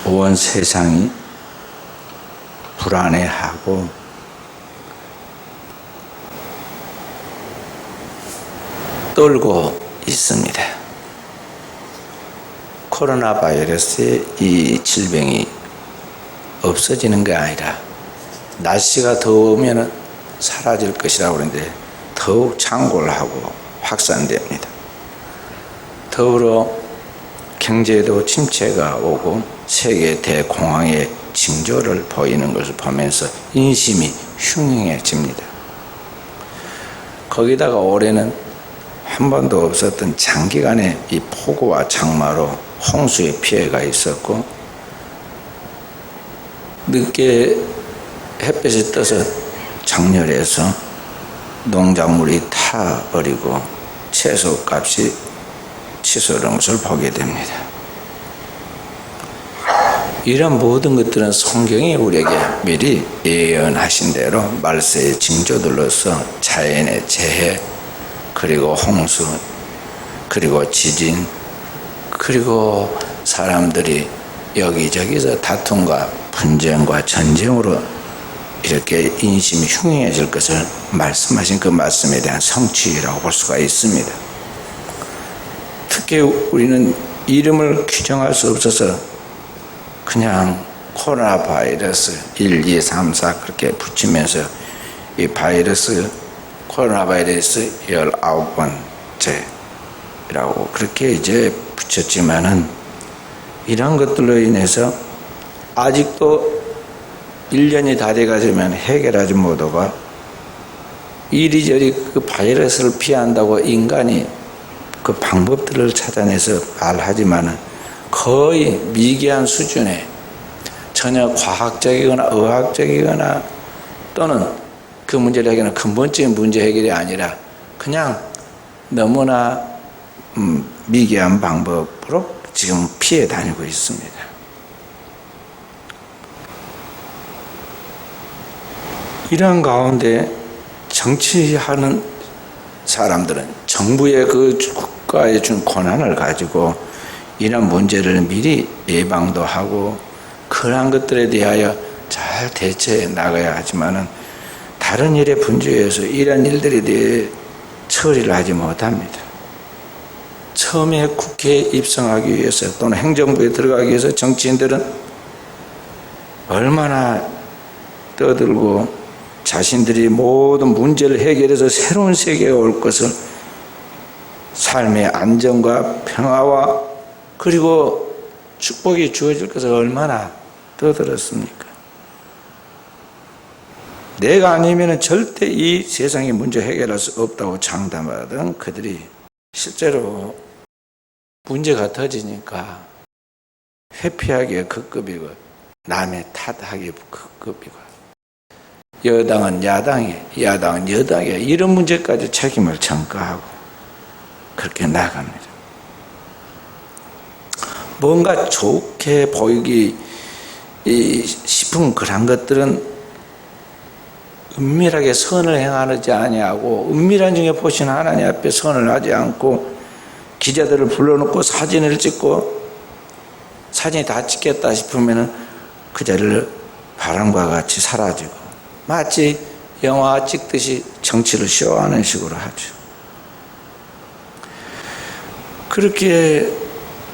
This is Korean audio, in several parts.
온 세상이 불안해하고 떨고 있습니다. 코로나 바이러스의 이 질병이 없어지는 게 아니라 날씨가 더우면 사라질 것이라고 그러는데 더욱 창궐 하고 확산됩니다. 더불어 경제도 침체가 오고 세계 대공황의 징조를 보이는 것을 보면서 인심이 흉흉해집니다. 거기다가 올해는 한 번도 없었던 장기간의 이 폭우와 장마로 홍수의 피해가 있었고, 늦게 햇볕이 떠서 장렬해서 농작물이 타버리고 채소값이 치솟는 것을 보게 됩니다. 이런 모든 것들은 성경이 우리에게 미리 예언하신 대로 말세의 징조들로서 자연의 재해, 그리고 홍수, 그리고 지진, 그리고 사람들이 여기저기서 다툼과 분쟁과 전쟁으로 이렇게 인심이 흉흉해질 것을 말씀하신 그 말씀에 대한 성취라고 볼 수가 있습니다. 특히 우리는 이름을 규정할 수 없어서 그냥 코로나 바이러스 1, 2, 3, 4 그렇게 붙이면서 이 바이러스, 코로나 바이러스 19번째라고 그렇게 이제 붙였지만은, 이런 것들로 인해서 아직도 1년이 다 돼가지면 해결하지 못하고 이리저리 그 바이러스를 피한다고 인간이 그 방법들을 찾아내서 말하지만은 거의 미개한 수준의 전혀 과학적이거나 의학적이거나 또는 그 문제를 해결하는 근본적인 문제 해결이 아니라 그냥 너무나 미개한 방법으로 지금 피해 다니고 있습니다. 이런 가운데 정치하는 사람들은 정부의 그 국가에 준 권한을 가지고 이런 문제를 미리 예방도 하고 그러한 것들에 대하여 잘 대처해 나가야 하지만은 다른 일에 분주해서 이런 일들에 대해 처리를 하지 못합니다. 처음에 국회에 입성하기 위해서 또는 행정부에 들어가기 위해서 정치인들은 얼마나 떠들고 자신들이 모든 문제를 해결해서 새로운 세계가 올 것을, 삶의 안정과 평화와 그리고 축복이 주어질 것을 얼마나 떠들었습니까? 내가 아니면 절대 이 세상의 문제 해결할 수 없다고 장담하던 그들이 실제로 문제가 터지니까 회피하기가 급급이고 남의 탓하기 급급이고, 여당은 야당에, 야당은 여당에, 이런 문제까지 책임을 전가하고 그렇게 나갑니다. 뭔가 좋게 보이기 싶은 그런 것들은 은밀하게 선을 행하지 아니하고, 은밀한 중에 보시는 하나님 앞에 선을 하지 않고 기자들을 불러놓고 사진을 찍고 사진이 다 찍혔다 싶으면 그 자리를 바람과 같이 사라지고 마치 영화 찍듯이 정치를 쇼하는 식으로 하죠. 그렇게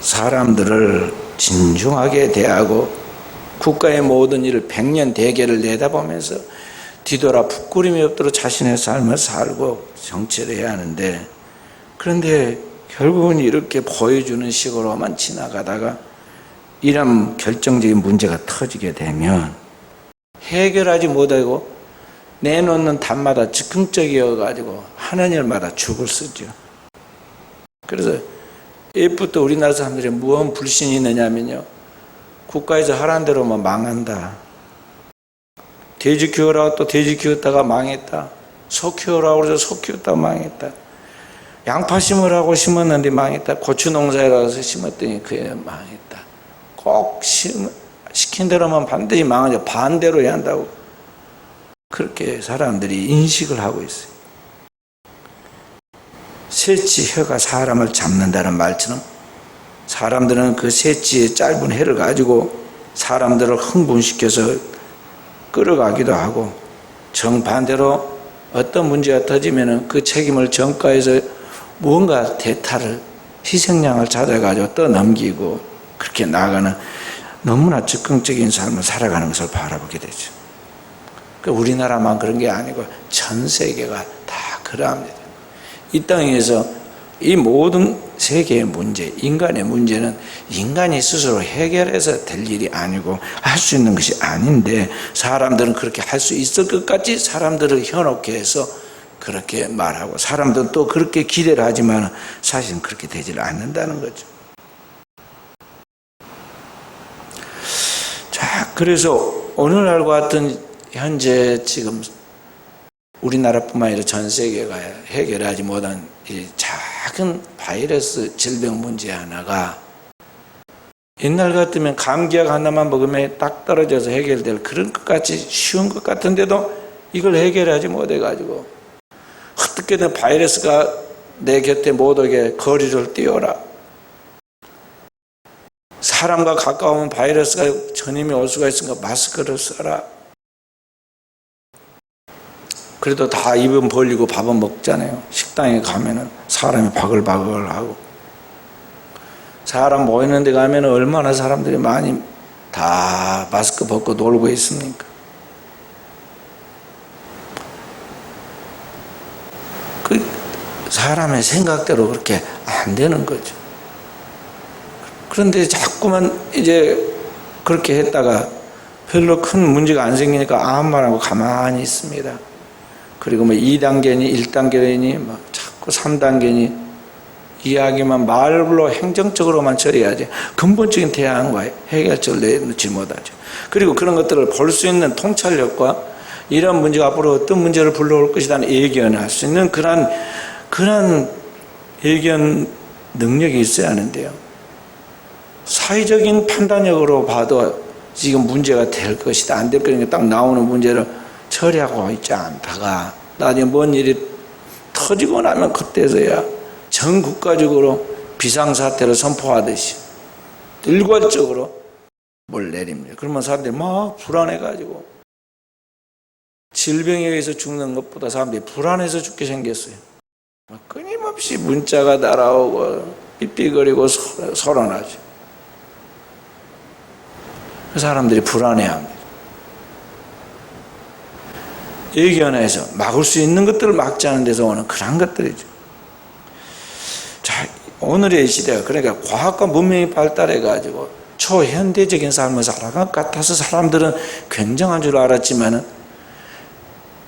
사람들을 진중하게 대하고 국가의 모든 일을 100년 대계를 내다보면서 뒤돌아 부끄림이 없도록 자신의 삶을 살고 정치를 해야 하는데, 그런데 결국은 이렇게 보여주는 식으로만 지나가다가 이런 결정적인 문제가 터지게 되면 해결하지 못하고 내놓는 답마다 즉흥적이어가지고 하는 일마다 죽을 쓰죠. 그래서 옛부터 우리나라 사람들이 무언 불신이 있느냐면요, 국가에서 하라는 대로만 망한다. 돼지 키우라고 또 돼지 키웠다가 망했다. 소 키우라고 해서 소 키웠다가 망했다. 양파 심으라고 심었는데 망했다. 고추 농사라고 해서 심었더니 그게 망했다. 꼭 시킨 대로만 반드시 망하죠. 반대로 해야 한다고. 그렇게 사람들이 인식을 하고 있어요. 새치혀가 사람을 잡는다는 말처럼 사람들은 그 새치의 짧은 혀를 가지고 사람들을 흥분시켜서 끌어가기도 하고, 정반대로 어떤 문제가 터지면 그 책임을 전가해서 무언가 대타를, 희생양을 찾아가지고 떠넘기고 그렇게 나아가는 너무나 즉흥적인 삶을 살아가는 것을 바라보게 되죠. 우리나라만 그런 게 아니고 전 세계가 다 그러합니다. 이 땅에서 이 모든 세계의 문제, 인간의 문제는 인간이 스스로 해결해서 될 일이 아니고 할 수 있는 것이 아닌데, 사람들은 그렇게 할 수 있을 것 같이 사람들을 현혹해 해서 그렇게 말하고, 사람들은 또 그렇게 기대를 하지만 사실은 그렇게 되질 않는다는 거죠. 자, 그래서 오늘날과 같은 현재 지금 우리나라뿐만 아니라 전 세계가 해결하지 못한 이 작은 바이러스 질병 문제 하나가, 옛날 같으면 감기약 하나만 먹으면 딱 떨어져서 해결될 그런 것 같이 쉬운 것 같은데도 이걸 해결하지 못해가지고, 어떻게든 바이러스가 내 곁에 못 오게 거리를 띄워라, 사람과 가까우면 바이러스가 전염이 올 수가 있으니까 마스크를 써라. 그래도 다 입은 벌리고 밥은 먹잖아요. 식당에 가면은 사람이 바글바글하고, 사람 모이는 데 가면 얼마나 사람들이 많이 다 마스크 벗고 놀고 있습니까? 그 사람의 생각대로 그렇게 안 되는 거죠. 그런데 자꾸만 이제 그렇게 했다가 별로 큰 문제가 안 생기니까 아무 말하고 가만히 있습니다. 그리고 뭐 2단계니 1단계니 뭐 자꾸 3단계니 이야기만 말로 행정적으로만 처리해야지 근본적인 대안과 해결책을 내놓지 못하죠. 그리고 그런 것들을 볼 수 있는 통찰력과 이런 문제가 앞으로 어떤 문제를 불러올 것이라는 예견할 수 있는 그런 예견 능력이 있어야 하는데요. 사회적인 판단력으로 봐도 지금 문제가 될 것이다, 안 될 것이다 딱 나오는 문제를 처리하고 있지 않다가 나중에 뭔 일이 터지고 나면 그때서야 전 국가적으로 비상사태를 선포하듯이 일괄적으로 뭘 내립니다. 그러면 사람들이 막 불안해가지고, 질병에 의해서 죽는 것보다 사람들이 불안해서 죽게 생겼어요. 끊임없이 문자가 날아오고 삐삐거리고 서론하죠. 그 사람들이 불안해합니다. 예견해서 막을 수 있는 것들을 막지 않은 데서 오는 그런 것들이죠. 자, 오늘의 시대가 그러니까 과학과 문명이 발달해가지고 초현대적인 삶을 살아갈 것 같아서 사람들은 굉장한 줄 알았지만은,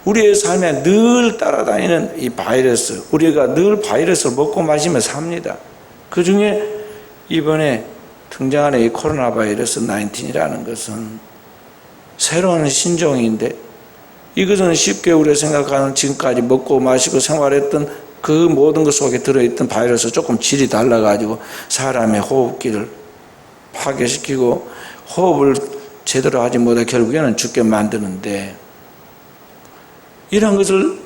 우리의 삶에 늘 따라다니는 이 바이러스, 우리가 늘 바이러스를 먹고 마시며 삽니다. 그 중에 이번에 등장하는 이 코로나 바이러스 19이라는 것은 새로운 신종인데, 이것은 쉽게 우리가 생각하는 지금까지 먹고 마시고 생활했던 그 모든 것 속에 들어있던 바이러스 조금 질이 달라가지고 사람의 호흡기를 파괴시키고 호흡을 제대로 하지 못해 결국에는 죽게 만드는데, 이런 것을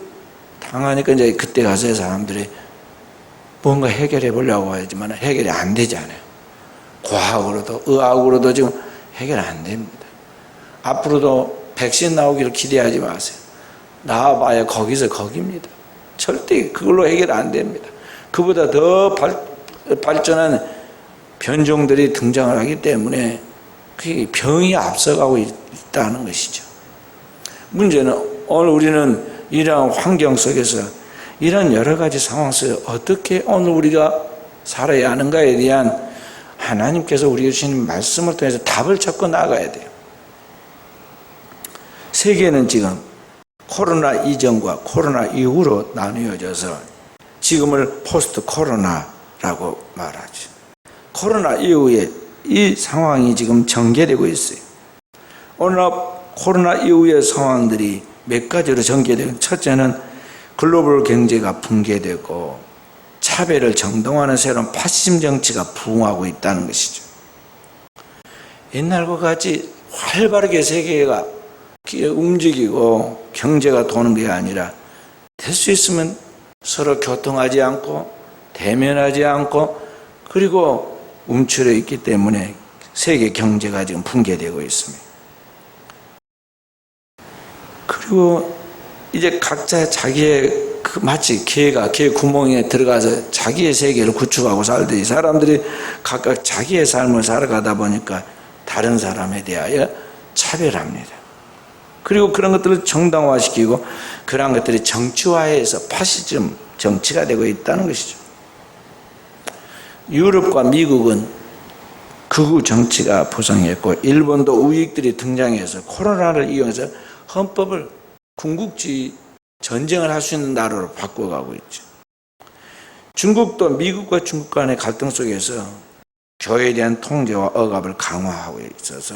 당하니까 이제 그때 가서 사람들이 뭔가 해결해 보려고 하지만 해결이 안 되잖아요. 과학으로도 의학으로도 지금 해결 안 됩니다. 앞으로도 백신 나오기를 기대하지 마세요. 나와봐야 거기서 거기입니다. 절대 그걸로 해결 안 됩니다. 그보다 더 발전한 변종들이 등장을 하기 때문에 그게 병이 앞서가고 있다는 것이죠. 문제는 오늘 우리는 이러한 환경 속에서, 이런 여러 가지 상황 속에서 어떻게 오늘 우리가 살아야 하는가에 대한 하나님께서 우리에게 주시는 말씀을 통해서 답을 찾고 나가야 돼요. 세계는 지금 코로나 이전과 코로나 이후로 나누어져서 지금을 포스트 코로나라고 말하죠. 코로나 이후에 이 상황이 지금 전개되고 있어요. 오늘날 코로나 이후의 상황들이 몇 가지로 전개되고, 첫째는 글로벌 경제가 붕괴되고 차별을 정당화하는 새로운 파시즘 정치가 부흥하고 있다는 것이죠. 옛날과 같이 활발하게 세계가 움직이고 경제가 도는 게 아니라, 될 수 있으면 서로 교통하지 않고 대면하지 않고 그리고 움츠려 있기 때문에 세계 경제가 지금 붕괴되고 있습니다. 그리고 이제 각자 자기의 마치 개 구멍에 들어가서 자기의 세계를 구축하고 살듯이 사람들이 각각 자기의 삶을 살아가다 보니까 다른 사람에 대하여 차별합니다. 그리고 그런 것들을 정당화시키고 그런 것들이 정치화해서 파시즘 정치가 되고 있다는 것이죠. 유럽과 미국은 극우 정치가 부상했고 일본도 우익들이 등장해서 코로나를 이용해서 헌법을 군국주의 전쟁을 할 수 있는 나라로 바꿔가고 있죠. 중국도 미국과 중국 간의 갈등 속에서 교회에 대한 통제와 억압을 강화하고 있어서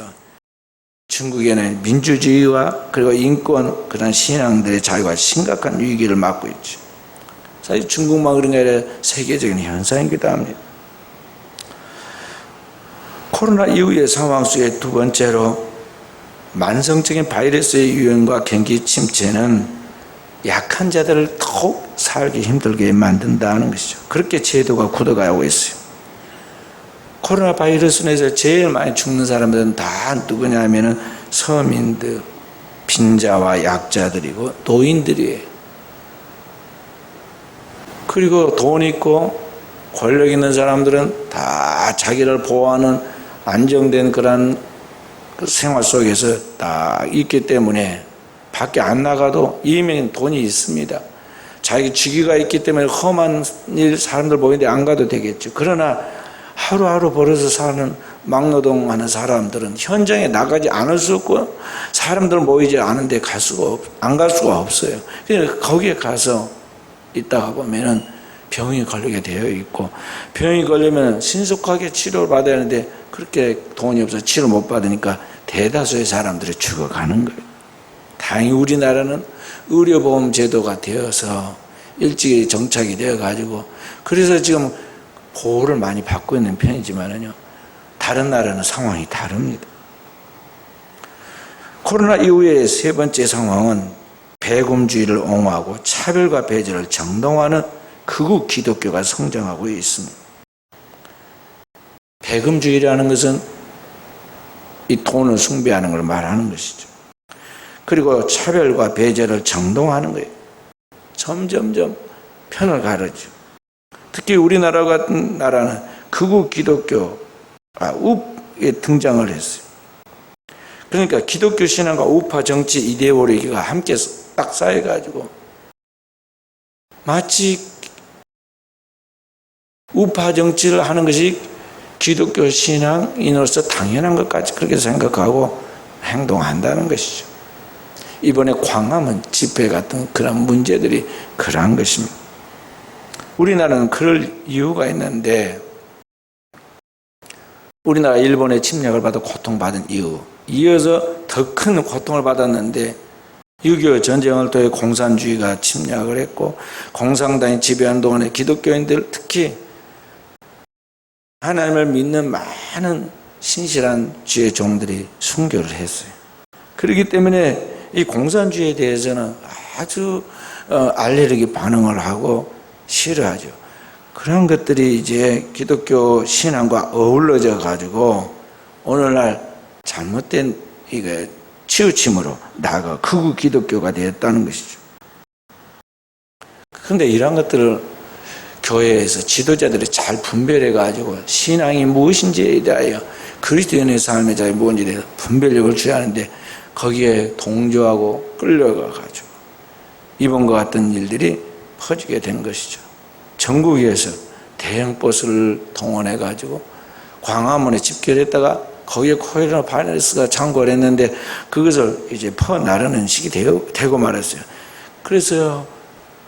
중국에는 민주주의와 그리고 인권 그런 신앙들의 자유가 심각한 위기를 맞고 있죠. 사실 중국만 그런 게 아니라 세계적인 현상이기도 합니다. 코로나 이후의 상황 속에 두 번째로 만성적인 바이러스의 유행과 경기 침체는 약한 자들을 더욱 살기 힘들게 만든다는 것이죠. 그렇게 제도가 굳어가고 있어요. 코로나 바이러스에서 제일 많이 죽는 사람들은 다 누구냐 하면은 서민들, 빈자와 약자들이고 노인들이에요. 그리고 돈 있고 권력 있는 사람들은 다 자기를 보호하는 안정된 그런 생활 속에서 딱 있기 때문에 밖에 안 나가도 이미 돈이 있습니다. 자기 주기가 있기 때문에 험한 일 사람들 보이는데 안 가도 되겠죠. 그러나 하루하루 벌어서 사는 막노동하는 사람들은 현장에 나가지 않을 수 없고 사람들 모이지 않은데 안 갈 수가 없어요. 그러니까 거기에 가서 있다가 보면은 병이 걸리게 되어 있고 병이 걸리면 신속하게 치료를 받아야 하는데 그렇게 돈이 없어서 치료 못 받으니까 대다수의 사람들이 죽어가는 거예요. 다행히 우리나라는 의료보험 제도가 되어서 일찍 정착이 되어가지고 그래서 지금 보호를 많이 받고 있는 편이지만은요, 다른 나라는 상황이 다릅니다. 코로나 이후의 세 번째 상황은 배금주의를 옹호하고 차별과 배제를 정당화하는 극우 기독교가 성장하고 있습니다. 배금주의라는 것은 이 돈을 숭배하는 걸 말하는 것이죠. 그리고 차별과 배제를 정당화하는 거예요. 점점점 편을 가르죠. 특히 우리나라 같은 나라는 극우 기독교가 우에 등장을 했어요. 그러니까 기독교 신앙과 우파 정치 이데올로기가 함께 딱 쌓여가지고 마치 우파 정치를 하는 것이 기독교 신앙인으로서 당연한 것까지 그렇게 생각하고 행동한다는 것이죠. 이번에 광화문 집회 같은 그런 문제들이 그러한 것입니다. 우리나라는 그럴 이유가 있는데 우리나라 일본의 침략을 받아 고통받은 이후 이어서 더 큰 고통을 받았는데 6.25 전쟁을 통해 공산주의가 침략을 했고 공산당이 지배한 동안에 기독교인들 특히 하나님을 믿는 많은 신실한 주의 종들이 순교를 했어요. 그렇기 때문에 이 공산주의에 대해서는 아주 알레르기 반응을 하고 싫어하죠. 그런 것들이 이제 기독교 신앙과 어우러져 가지고 오늘날 잘못된 이게 치우침으로 나아가 극우 기독교가 되었다는 것이죠. 그런데 이런 것들을 교회에서 지도자들이 잘 분별해 가지고 신앙이 무엇인지에 대하여 그리스도인의 삶의 자리 무엇인지에 대해서 분별력을 줘야 하는데 거기에 동조하고 끌려가 가지고 이번과 같은 일들이 퍼지게 된 것이죠. 전국에서 대형 버스를 동원해 가지고 광화문에 집결을 했다가 거기에 코로나 바이러스가 창궐 했는데 그것을 이제 퍼나르는 식이 되고 말았어요. 그래서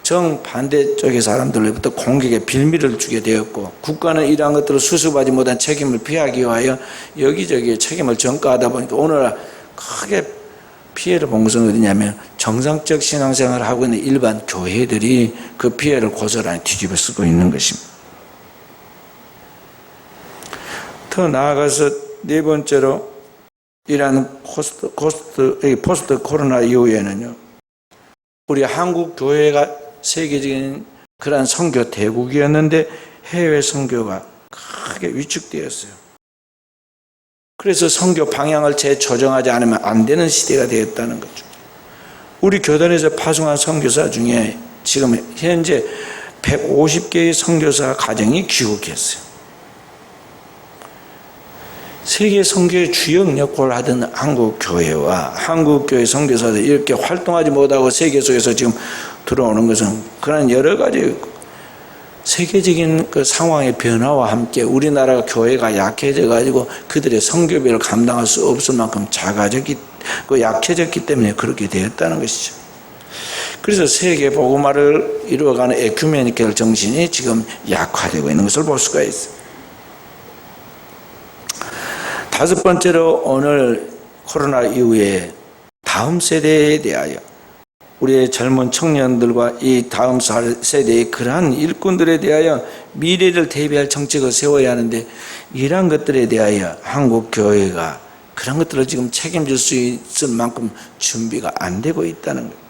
정반대 쪽의 사람들로부터 공격에 빌미를 주게 되었고 국가는 이러한 것들을 수습하지 못한 책임을 피하기 위하여 여기저기에 책임을 전가하다 보니까 오늘날 크게 피해를 본 것은 어디냐면 정상적 신앙생활을 하고 있는 일반 교회들이 그 피해를 고스란히 뒤집어 쓰고 있는 것입니다. 더 나아가서 네 번째로 이러한 포스트 코로나 이후에는요, 우리 한국 교회가 세계적인 그러한 선교 대국이었는데 해외 선교가 크게 위축되었어요. 그래서 선교 방향을 재조정하지 않으면 안 되는 시대가 되었다는 거죠. 우리 교단에서 파송한 선교사 중에 지금 현재 150개의 선교사 가정이 귀국했어요. 세계 선교의 주역 역할을 하던 한국교회와 한국교회 선교사들이 이렇게 활동하지 못하고 세계 속에서 지금 들어오는 것은 그런 여러 가지 세계적인 그 상황의 변화와 함께 우리나라 교회가 약해져 가지고 그들의 선교비를 감당할 수 없을 만큼 약해졌기 때문에 그렇게 되었다는 것이죠. 그래서 세계 복음화를 이루어가는 에큐메니컬 정신이 지금 약화되고 있는 것을 볼 수가 있어요. 다섯 번째로 오늘 코로나 이후에 다음 세대에 대하여 우리의 젊은 청년들과 이 다음 세대의 그러한 일꾼들에 대하여 미래를 대비할 정책을 세워야 하는데 이러한 것들에 대하여 한국 교회가 그런 것들을 지금 책임질 수 있을 만큼 준비가 안 되고 있다는 거예요.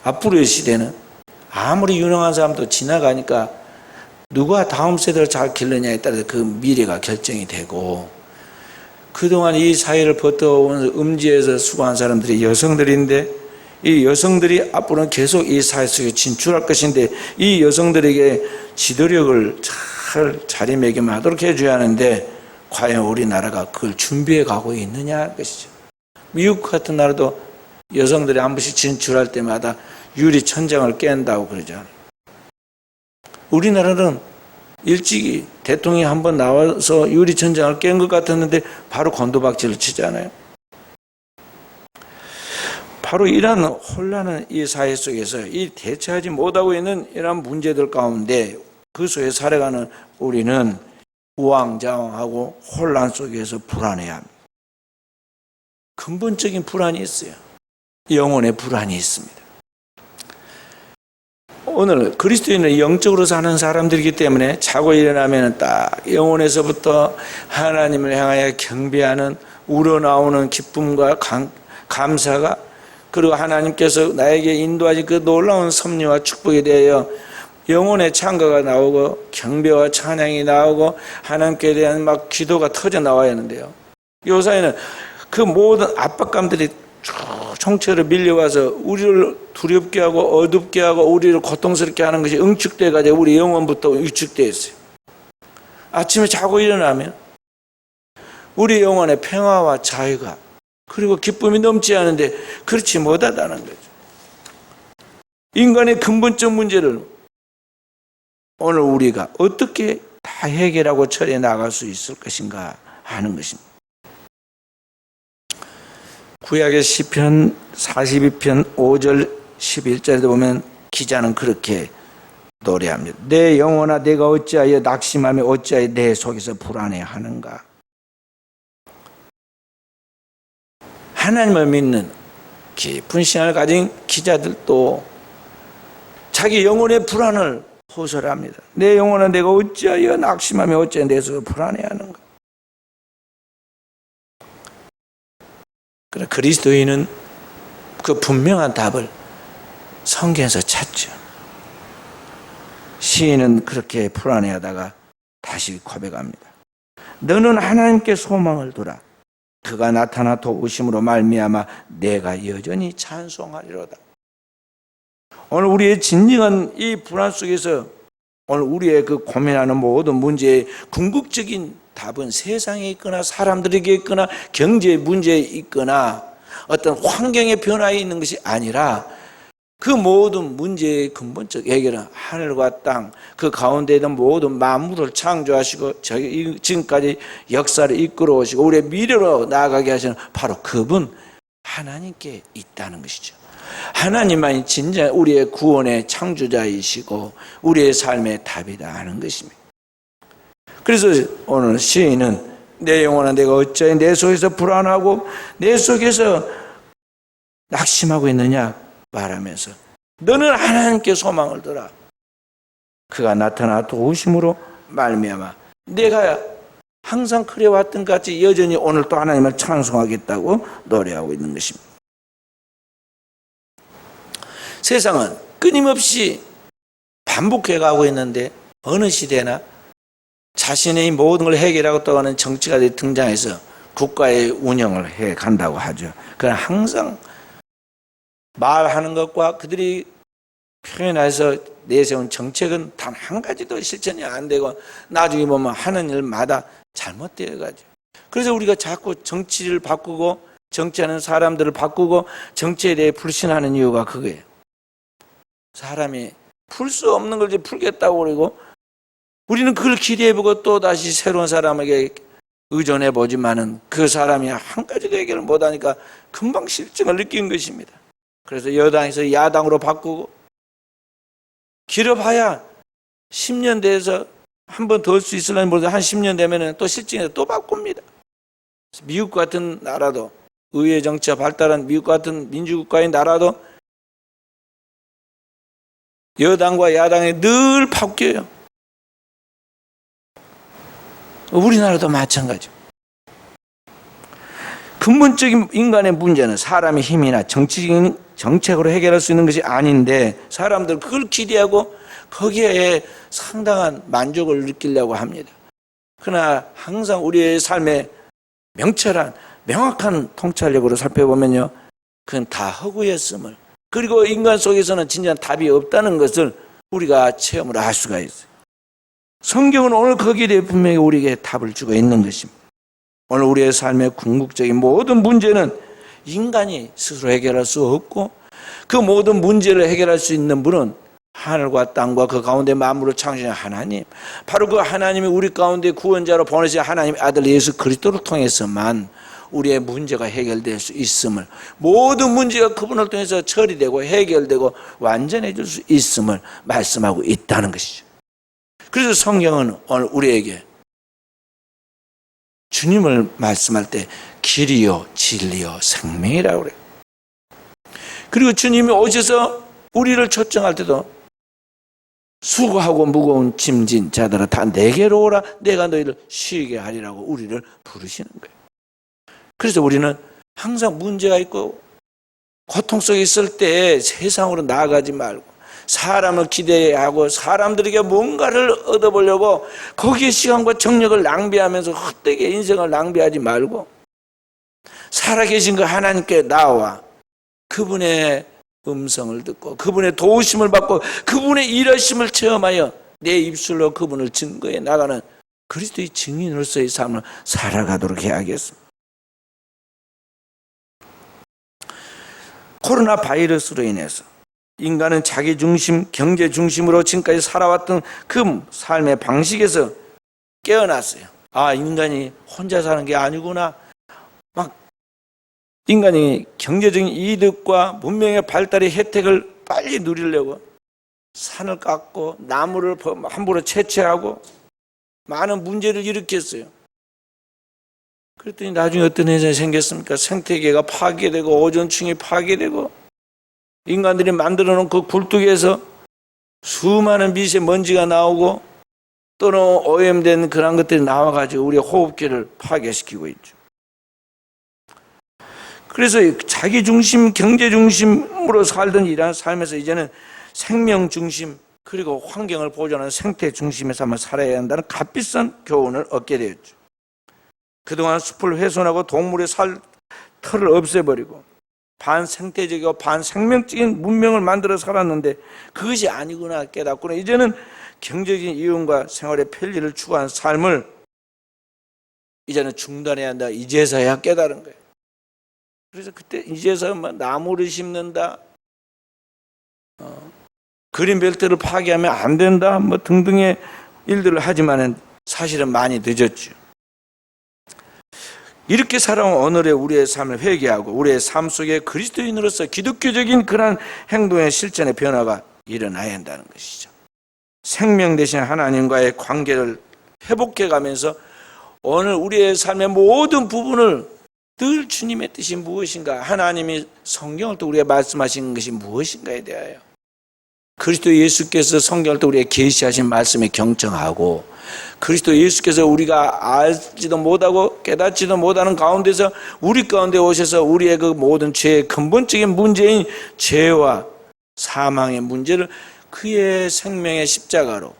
앞으로의 시대는 아무리 유능한 사람도 지나가니까 누가 다음 세대를 잘 기르느냐에 따라서 그 미래가 결정이 되고, 그동안 이 사회를 버텨온 음지에서 수고한 사람들이 여성들인데 이 여성들이 앞으로는 계속 이 사회 속에 진출할 것인데 이 여성들에게 지도력을 잘 자리매김하도록 해줘야 하는데 과연 우리나라가 그걸 준비해 가고 있느냐 하는 것이죠. 미국 같은 나라도 여성들이 한 번씩 진출할 때마다 유리천장을 깬다고 그러잖아요. 우리나라는 일찍이 대통령이 한번 나와서 유리천장을 깬 것 같았는데 바로 건도박질을 치잖아요. 바로 이러한 혼란한 이 사회 속에서 이 대처하지 못하고 있는 이러한 문제들 가운데 그 속에 살아가는 우리는 우왕좌왕하고 혼란 속에서 불안해야 합니다. 근본적인 불안이 있어요. 영혼의 불안이 있습니다. 오늘 그리스도인은 영적으로 사는 사람들이기 때문에 자고 일어나면 딱 영혼에서부터 하나님을 향하여 경배하는 우러나오는 기쁨과 감사가, 그리고 하나님께서 나에게 인도하신 그 놀라운 섭리와 축복에 대하여 영혼의 찬가가 나오고 경배와 찬양이 나오고 하나님께 대한 막 기도가 터져 나와야 하는데요. 요 사이는 그 모든 압박감들이 쭉 총체로 밀려와서 우리를 두렵게 하고 어둡게 하고 우리를 고통스럽게 하는 것이 응축돼 가지고 우리 영혼부터 위축되어 있어요. 아침에 자고 일어나면 우리 영혼의 평화와 자유가 그리고 기쁨이 넘지 않은데 그렇지 못하다는 거죠. 인간의 근본적 문제를 오늘 우리가 어떻게 다 해결하고 처리해 나갈 수 있을 것인가 하는 것입니다. 구약의 시편 42편 5절 11절에 보면 기자는 그렇게 노래합니다. 내 영혼아 내가 어찌하여 낙심하며 어찌하여 내 속에서 불안해하는가. 하나님을 믿는 깊은 신앙을 가진 기자들도 자기 영혼의 불안을 호소합니다. 내 영혼아 내가 어찌하여 낙심하며 어찌하여 내 속에서 불안해하는가. 그러나 그리스도인은 그 분명한 답을 성경에서 찾죠. 시인은 그렇게 불안해하다가 다시 고백합니다. 너는 하나님께 소망을 두라. 그가 나타나 도우심으로 말미암아 내가 여전히 찬송하리로다. 오늘 우리의 진정한 이 불안 속에서 오늘 우리의 그 고민하는 모든 문제의 궁극적인 답은 세상에 있거나 사람들에게 있거나 경제 문제에 있거나 어떤 환경의 변화에 있는 것이 아니라 그 모든 문제의 근본적 해결은 하늘과 땅 그 가운데 있는 모든 만물을 창조하시고 지금까지 역사를 이끌어 오시고 우리의 미래로 나아가게 하시는 바로 그분 하나님께 있다는 것이죠. 하나님만이 진짜 우리의 구원의 창조자이시고 우리의 삶의 답이다 하는 것입니다. 그래서 오늘 시인은 내 영혼아 내가 어찌하여 내 속에서 불안하고 내 속에서 낙심하고 있느냐 말하면서 너는 하나님께 소망을 두라. 그가 나타나 도우심으로 말미암아 내가 항상 그래왔던 것 같이 여전히 오늘 또 하나님을 찬송하겠다고 노래하고 있는 것입니다. 세상은 끊임없이 반복해 가고 있는데 어느 시대나 자신의 모든 걸 해결하고 또 하는 정치가 등장해서 국가의 운영을 해 간다고 하죠. 그러나 항상 말하는 것과 그들이 표현해서 내세운 정책은 단 한 가지도 실천이 안 되고 나중에 보면 하는 일마다 잘못되어 가죠. 그래서 우리가 자꾸 정치를 바꾸고 정치하는 사람들을 바꾸고 정치에 대해 불신하는 이유가 그거예요. 사람이 풀 수 없는 걸 이제 풀겠다고 그러고 우리는 그걸 기대해보고 또 다시 새로운 사람에게 의존해보지만은 그 사람이 한 가지도 해결을 못하니까 금방 실증을 느낀 것입니다. 그래서 여당에서 야당으로 바꾸고 길어봐야 10년 돼서 한 번 더 할 수 있으려면 모르겠어요. 한 10년 되면은 또 실증해서 또 바꿉니다. 미국 같은 나라도 의회 정치가 발달한 미국 같은 민주국가의 나라도 여당과 야당이 늘 바뀌어요. 우리나라도 마찬가지죠. 근본적인 인간의 문제는 사람의 힘이나 정치적인 정책으로 해결할 수 있는 것이 아닌데 사람들 그걸 기대하고 거기에 상당한 만족을 느끼려고 합니다. 그러나 항상 우리의 삶의 명철한 명확한 통찰력으로 살펴보면요, 그건 다 허구였음을, 그리고 인간 속에서는 진짜 답이 없다는 것을 우리가 체험을 할 수가 있어요. 성경은 오늘 거기에 대해 분명히 우리에게 답을 주고 있는 것입니다. 오늘 우리의 삶의 궁극적인 모든 문제는 인간이 스스로 해결할 수 없고 그 모든 문제를 해결할 수 있는 분은 하늘과 땅과 그 가운데 만물을 창조하신 하나님, 바로 그 하나님이 우리 가운데 구원자로 보내신 하나님의 아들 예수 그리스도를 통해서만 우리의 문제가 해결될 수 있음을, 모든 문제가 그분을 통해서 처리되고 해결되고 완전해질 수 있음을 말씀하고 있다는 것이죠. 그래서 성경은 오늘 우리에게 주님을 말씀할 때 길이요 진리요 생명이라고 그래요. 그리고 주님이 오셔서 우리를 초청할 때도 수고하고 무거운 짐진 자들아 다 내게로 오라, 내가 너희를 쉬게 하리라고 우리를 부르시는 거예요. 그래서 우리는 항상 문제가 있고 고통 속에 있을 때 세상으로 나아가지 말고 사람을 기대하고 사람들에게 뭔가를 얻어보려고 거기에 시간과 정력을 낭비하면서 헛되게 인생을 낭비하지 말고 살아계신 그 하나님께 나와 그분의 음성을 듣고 그분의 도우심을 받고 그분의 일하심을 체험하여 내 입술로 그분을 증거해 나가는 그리스도의 증인으로서의 삶을 살아가도록 해야겠습니다. 코로나 바이러스로 인해서 인간은 자기 중심, 경제 중심으로 지금까지 살아왔던 그 삶의 방식에서 깨어났어요. 아, 인간이 혼자 사는 게 아니구나. 막 인간이 경제적인 이득과 문명의 발달의 혜택을 빨리 누리려고 산을 깎고 나무를 함부로 채취하고 많은 문제를 일으켰어요. 그랬더니 나중에 어떤 현상이 생겼습니까? 생태계가 파괴되고 오존층이 파괴되고 인간들이 만들어 놓은 그 굴뚝에서 수많은 미세먼지가 나오고 또는 오염된 그런 것들이 나와가지고 우리의 호흡기를 파괴시키고 있죠. 그래서 자기 중심, 경제 중심으로 살던 이러한 삶에서 이제는 생명 중심 그리고 환경을 보존하는 생태 중심에서 한번 살아야 한다는 값비싼 교훈을 얻게 되었죠. 그동안 숲을 훼손하고 동물의 털을 없애버리고 반생태적이고 반생명적인 문명을 만들어 살았는데 그것이 아니구나 깨닫고는 이제는 경제적인 이윤과 생활의 편리를 추구한 삶을 이제는 중단해야 한다. 이제서야 깨달은 거예요. 그래서 그때 이제서 나무를 심는다, 그린벨트를 파괴하면 안 된다, 등등의 일들을 하지만은 사실은 많이 늦었죠. 이렇게 살아온 오늘의 우리의 삶을 회개하고 우리의 삶 속에 그리스도인으로서 기독교적인 그런 행동의 실천의 변화가 일어나야 한다는 것이죠. 생명 되신 하나님과의 관계를 회복해가면서 오늘 우리의 삶의 모든 부분을 늘 주님의 뜻이 무엇인가, 하나님이 성경을 또 우리에게 말씀하신 것이 무엇인가에 대하여 그리스도 예수께서 성경을 또 우리에게 계시하신 말씀에 경청하고 그리스도 예수께서 우리가 알지도 못하고 깨닫지도 못하는 가운데서 우리 가운데 오셔서 우리의 그 모든 죄의 근본적인 문제인 죄와 사망의 문제를 그의 생명의 십자가로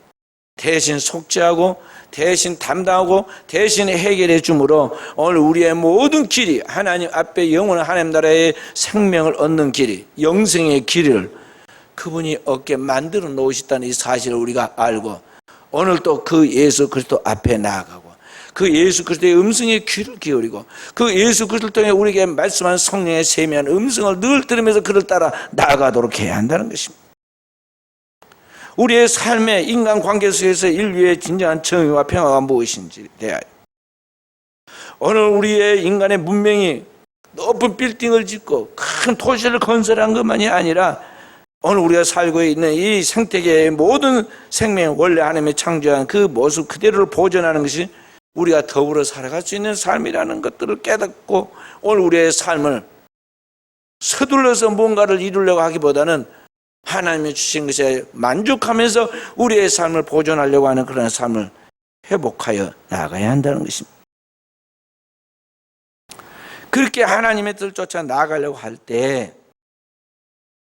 대신 속죄하고 대신 담당하고 대신 해결해 주므로 오늘 우리의 모든 길이 하나님 앞에 영원한 하나님 나라의 생명을 얻는 길이 영생의 길을 그분이 얻게 만들어 놓으셨다는 이 사실을 우리가 알고 오늘 또 그 예수 그리스도 앞에 나아가고 그 예수 그리스도의 음성에 귀를 기울이고 그 예수 그리스도를 통해 우리에게 말씀한 성령의 세미한 음성을 늘 들으면서 그를 따라 나아가도록 해야 한다는 것입니다. 우리의 삶의 인간관계 속에서 인류의 진정한 정의와 평화가 무엇인지 대하여 오늘 우리의 인간의 문명이 높은 빌딩을 짓고 큰 도시를 건설한 것만이 아니라 오늘 우리가 살고 있는 이 생태계의 모든 생명 원래 하나님이 창조한 그 모습 그대로를 보존하는 것이 우리가 더불어 살아갈 수 있는 삶이라는 것들을 깨닫고 오늘 우리의 삶을 서둘러서 뭔가를 이루려고 하기보다는 하나님이 주신 것에 만족하면서 우리의 삶을 보존하려고 하는 그런 삶을 회복하여 나아가야 한다는 것입니다. 그렇게 하나님의 뜻을 쫓아 나아가려고 할 때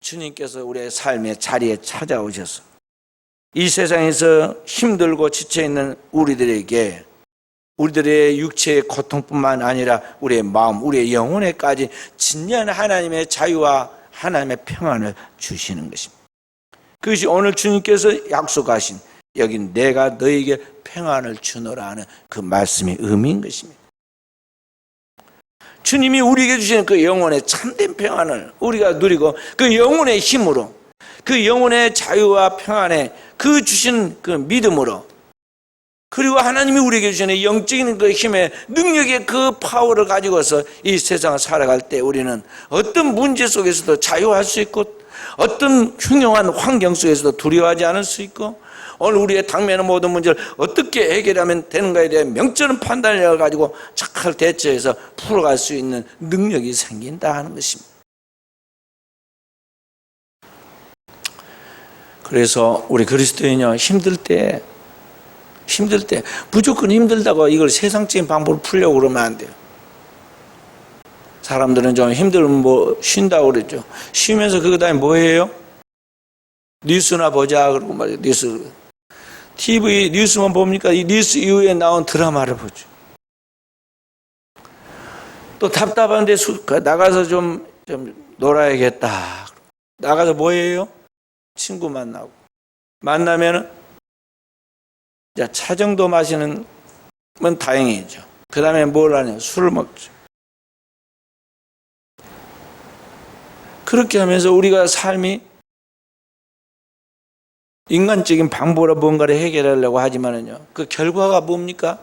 주님께서 우리의 삶의 자리에 찾아오셔서 이 세상에서 힘들고 지쳐있는 우리들에게 우리들의 육체의 고통뿐만 아니라 우리의 마음, 우리의 영혼에까지 진정한 하나님의 자유와 하나님의 평안을 주시는 것입니다. 그것이 오늘 주님께서 약속하신 여기 내가 너에게 평안을 주노라 하는 그 말씀의 의미인 것입니다. 주님이 우리에게 주시는 그 영혼의 참된 평안을 우리가 누리고 그 영혼의 힘으로 그 영혼의 자유와 평안에 그 주신 그 믿음으로 그리고 하나님이 우리에게 주시는 영적인 그 힘의 능력의 그 파워를 가지고서 이 세상을 살아갈 때 우리는 어떤 문제 속에서도 자유할 수 있고 어떤 흉흉한 환경 속에서도 두려워하지 않을 수 있고 오늘 우리의 당면의 모든 문제를 어떻게 해결하면 되는가에 대한 명철한 판단을 가지고 잘 대처해서 풀어갈 수 있는 능력이 생긴다 하는 것입니다. 그래서 우리 그리스도인요 힘들 때 무조건 힘들다고 이걸 세상적인 방법으로 풀려고 그러면 안 돼요. 사람들은 좀 힘들면 뭐 쉰다고 그랬죠. 쉬면서 그 다음에 뭐 해요? 뉴스나 보자 그러고 말이에요. 뉴스 TV 뉴스만 봅니까? 이 뉴스 이후에 나온 드라마를 보죠. 또 답답한데 나가서 좀 놀아야겠다. 나가서 뭐 해요? 친구 만나고 만나면은 차 정도 마시는 건 다행이죠. 그 다음에 뭘 하냐? 술을 먹죠. 그렇게 하면서 우리가 삶이 인간적인 방법으로 뭔가를 해결하려고 하지만은요, 그 결과가 뭡니까?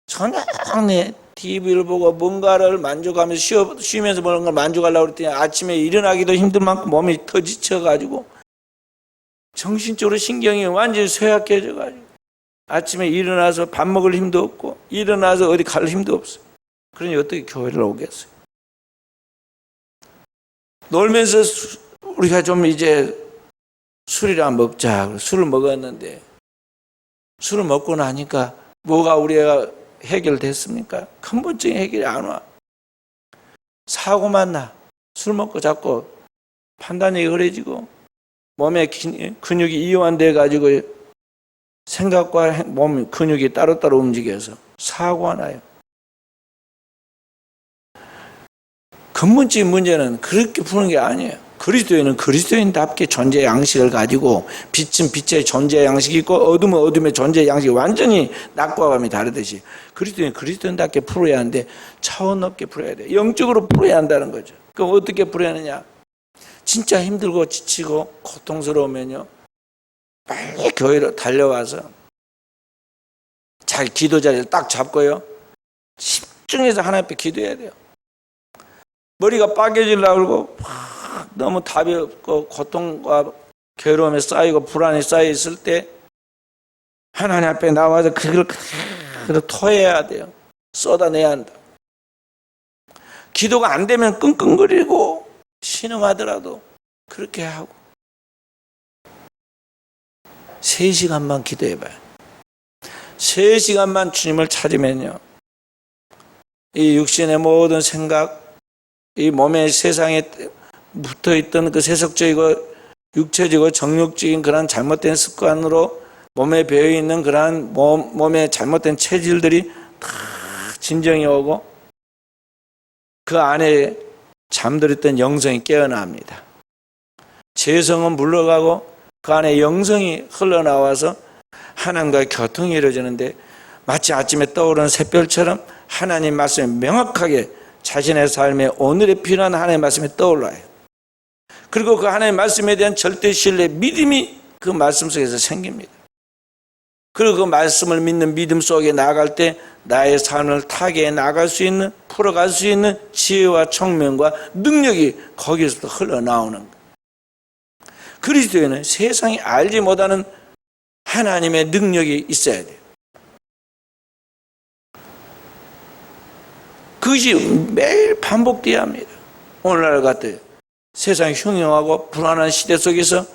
저녁에 TV를 보고 뭔가를 만족하면서 쉬면서 뭔가 만족하려고 그랬더니 아침에 일어나기도 힘들 만큼 몸이 더 지쳐가지고 정신적으로 신경이 완전히 쇠약해져가지고 아침에 일어나서 밥 먹을 힘도 없고 일어나서 어디 갈 힘도 없어요. 그러니 어떻게 교회를 오겠어요? 놀면서 우리가 좀 이제 술이랑 먹자. 술을 먹었는데 술을 먹고 나니까 뭐가 우리가 해결됐습니까? 근본적인 해결이 안 와. 사고만 나. 술 먹고 자꾸 판단이 흐려지고 몸에 근육이 이완돼 가지고 생각과 몸 근육이 따로따로 움직여서 사고가 나요. 근본적인 문제는 그렇게 푸는 게 아니에요. 그리스도인은 그리스도인답게 존재 양식을 가지고 빛은 빛의 존재 양식이 있고 어둠은 어둠의 존재 양식이 완전히 낮과 밤이 다르듯이 그리스도인은 그리스도인답게 풀어야 하는데 차원 높게 풀어야 돼요. 영적으로 풀어야 한다는 거죠. 그럼 어떻게 풀어야 하느냐? 진짜 힘들고 지치고 고통스러우면요 빨리 교회로 달려와서 잘 기도 자리를 딱 잡고요 집중해서 하나님 앞에 기도해야 돼요. 머리가 빠개지려고 그러고 너무 답이 없고 고통과 괴로움에 쌓이고 불안에 쌓여 있을 때 하나님 앞에 나와서 그걸 그대로 토해야 돼요. 쏟아내야 한다. 기도가 안 되면 끙끙거리고 신음하더라도 그렇게 하고 3시간만 기도해봐요. 3시간만 주님을 찾으면요 이 육신의 모든 생각 이 몸의 세상에 붙어있던 그 세속적이고 육체적이고 정욕적인 그런 잘못된 습관으로 몸에 배어있는 그러한 몸의 잘못된 체질들이 다 진정이 오고 그 안에 잠들었던 영성이 깨어납니다. 재성은 물러가고 그 안에 영성이 흘러나와서 하나님과의 교통이 이루어지는데 마치 아침에 떠오르는 샛별처럼 하나님 말씀이 명확하게 자신의 삶에 오늘의 필요한 하나님의 말씀이 떠올라요. 그리고 그 하나님의 말씀에 대한 절대 신뢰, 믿음이 그 말씀 속에서 생깁니다. 그리고 그 말씀을 믿는 믿음 속에 나아갈 때 나의 삶을 타개해 나갈 수 있는, 풀어갈 수 있는 지혜와 총명과 능력이 거기서부터 흘러나오는 거예요. 그리스도에는 세상이 알지 못하는 하나님의 능력이 있어야 돼요. 그것이 매일 반복되어야 합니다. 오늘날 같은 세상이 흉흉하고 불안한 시대 속에서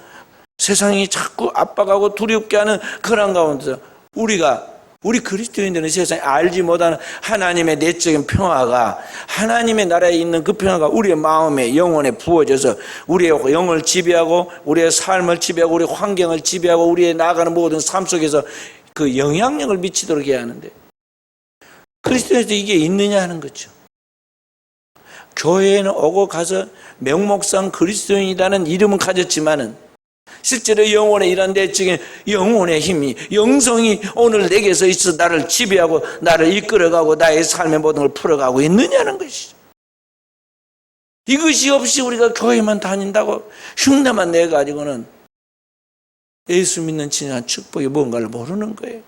세상이 자꾸 압박하고 두렵게 하는 그런 가운데서 우리 그리스도인들은 세상에 알지 못하는 하나님의 내적인 평화가, 하나님의 나라에 있는 그 평화가 우리의 마음에, 영혼에 부어져서 우리의 영을 지배하고 우리의 삶을 지배하고 우리의 환경을 지배하고 우리의 나아가는 모든 삶 속에서 그 영향력을 미치도록 해야 하는데 그리스도에서 이게 있느냐 하는 거죠. 교회에는 오고 가서 명목상 그리스도인이라는 이름은 가졌지만은 실제로 영혼의 이런 내적인 영혼의 힘이, 영성이 오늘 내게서 있어 나를 지배하고 나를 이끌어가고 나의 삶의 모든 걸 풀어가고 있느냐는 것이죠. 이것이 없이 우리가 교회만 다닌다고 흉내만 내가지고는 예수 믿는 진정한 축복이 뭔가를 모르는 거예요.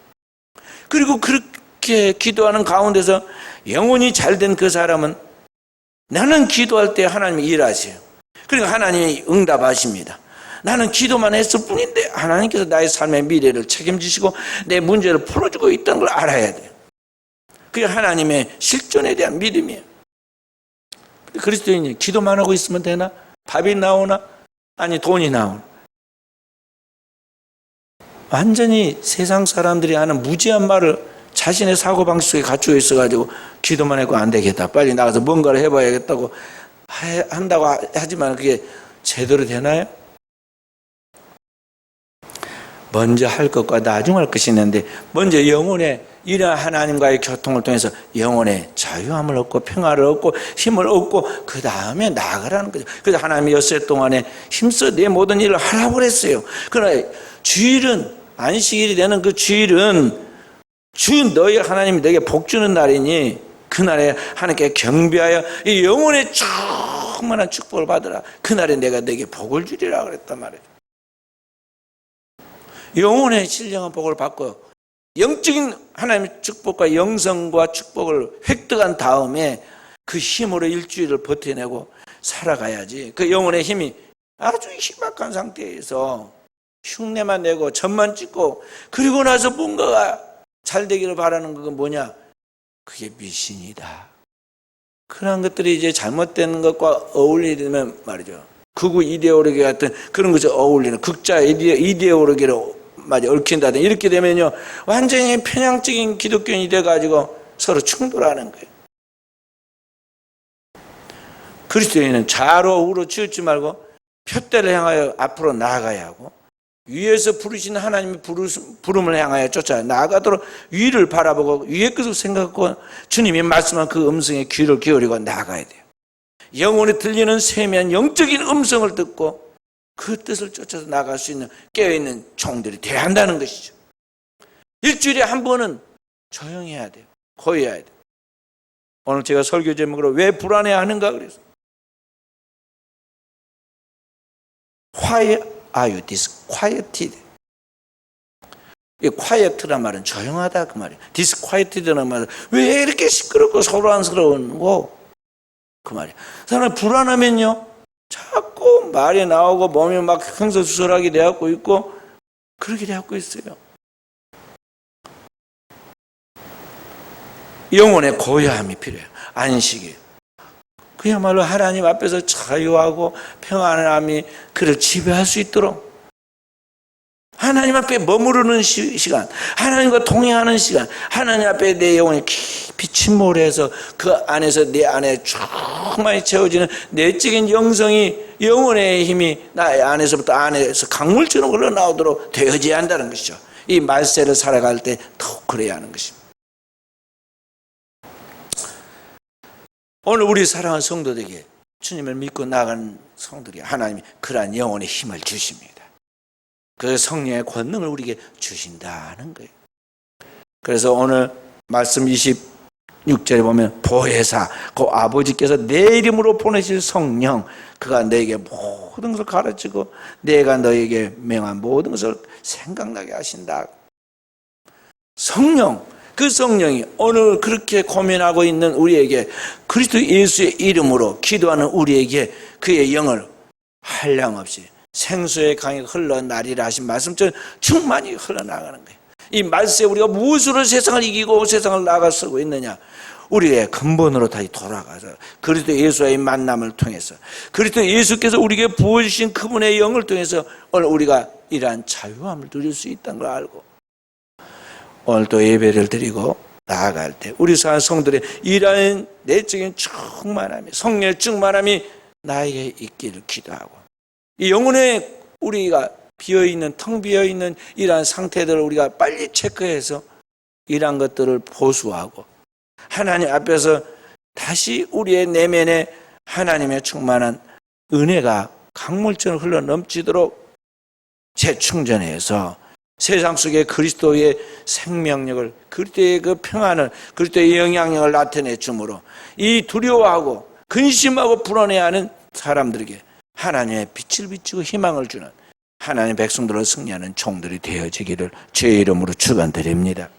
그리고 그렇게 기도하는 가운데서 영혼이 잘된 그 사람은 나는 기도할 때 하나님이 일하세요. 그러니까 하나님이 응답하십니다. 나는 기도만 했을 뿐인데 하나님께서 나의 삶의 미래를 책임지시고 내 문제를 풀어주고 있다는 걸 알아야 돼요. 그게 하나님의 실존에 대한 믿음이에요. 그리스도인이 기도만 하고 있으면 되나? 밥이 나오나? 아니 돈이 나오나? 완전히 세상 사람들이 하는 무지한 말을 자신의 사고방식 속에 갖추어 있어가지고 기도만 해도 안 되겠다, 빨리 나가서 뭔가를 해봐야겠다고 한다고 하지만 그게 제대로 되나요? 먼저 할 것과 나중 할 것이 있는데 먼저 영혼의 이러한 하나님과의 교통을 통해서 영혼의 자유함을 얻고 평화를 얻고 힘을 얻고 그 다음에 나아가라는 거죠. 그래서 하나님이 엿새 동안에 힘써 내 모든 일을 하라고 그랬어요. 그러나 주일은, 안식일이 되는 그 주일은 주 너희 하나님이 너에게 복 주는 날이니 그날에 하나님께 경배하여 이 영혼의 충만한 축복을 받으라. 그날에 내가 너에게 복을 주리라 그랬단 말이에요. 영혼의 신령한 복을 받고 영적인 하나님의 축복과 영성과 축복을 획득한 다음에 그 힘으로 일주일을 버텨내고 살아가야지. 그 영혼의 힘이 아주 희박한 상태에서 흉내만 내고 점만 찍고 그리고 나서 뭔가가 잘 되기를 바라는 건 뭐냐? 그게 미신이다. 그런 것들이 이제 잘못된 것과 어울리면 말이죠. 극우 이데올로기 같은 그런 것이 어울리는 극자 이데올로기로 얽힌다든지 이렇게 되면요 완전히 편향적인 기독교인이 돼가지고 서로 충돌하는 거예요. 그리스도인은 좌로 우로 치우지 말고 표대를 향하여 앞으로 나아가야 하고 위에서 부르시는 하나님의 부름을 향하여 쫓아 나아가도록 위를 바라보고 위의 것을 생각하고 주님이 말씀한 그 음성에 귀를 기울이고 나아가야 돼요. 영혼에 들리는 세미한 영적인 음성을 듣고 그 뜻을 쫓아서 나갈 수 있는 깨어있는 종들이 돼야 한다는 것이죠. 일주일에 한 번은 조용해야 돼요. 고요해야 돼요. 오늘 제가 설교 제목으로 왜 불안해하는가 그래서 Why are you disquieted? 이 quiet란 말은 조용하다 그 말이에요. disquieted라는 말은 왜 이렇게 시끄럽고 소란스러운고 그 말이에요. 사람이 불안하면요 자꾸 말이 나오고 몸이 막 흥설수설하게 되었고 있고 그렇게 되었고 있어요. 영혼의 고요함이 필요해요. 안식이에요. 그야말로 하나님 앞에서 자유하고 평안함이 그를 지배할 수 있도록 하나님 앞에 머무르는 시간, 하나님과 동행하는 시간, 하나님 앞에 내 영혼이 깊이 침몰해서 그 안에서 내 안에 충만히 채워지는 내적인 영성이 영혼의 힘이 나의 안에서부터 안에서 강물처럼 흘러나오도록 되어져야 한다는 것이죠. 이 말세를 살아갈 때 더욱 그래야 하는 것입니다. 오늘 우리 사랑하는 성도들에게 주님을 믿고 나가는 성도들이 하나님이 그러한 영혼의 힘을 주십니다. 그 성령의 권능을 우리에게 주신다는 거예요. 그래서 오늘 말씀 26절에 보면 보혜사, 그 아버지께서 내 이름으로 보내실 성령, 그가 너에게 모든 것을 가르치고 내가 너에게 명한 모든 것을 생각나게 하신다. 성령, 그 성령이 오늘 그렇게 고민하고 있는 우리에게 그리스도 예수의 이름으로 기도하는 우리에게 그의 영을 한량없이 생수의 강이 흘러나리라 하신 말씀처럼 충만히 흘러나가는 거예요. 이 말세에 우리가 무엇으로 세상을 이기고 세상을 나가서고 있느냐? 우리의 근본으로 다시 돌아가서 그리스도 예수와의 만남을 통해서 그리스도 예수께서 우리에게 부어주신 그분의 영을 통해서 오늘 우리가 이러한 자유함을 누릴 수 있다는 걸 알고 오늘 또 예배를 드리고 나아갈 때 우리 성들의 이러한 내적인 충만함이, 성령의 충만함이 나에게 있기를 기도하고 이 영혼의 우리가 비어있는, 텅 비어있는 이러한 상태들을 우리가 빨리 체크해서 이러한 것들을 보수하고 하나님 앞에서 다시 우리의 내면에 하나님의 충만한 은혜가 강물처럼 흘러 넘치도록 재충전해서 세상 속에 그리스도의 생명력을, 그리스도의 그 평안을, 그리스도의 영향력을 나타내 주므로 이 두려워하고 근심하고 불안해야 하는 사람들에게 하나님의 빛을 비추고 희망을 주는 하나님의 백성들을 승리하는 종들이 되어지기를 주의 이름으로 축원드립니다.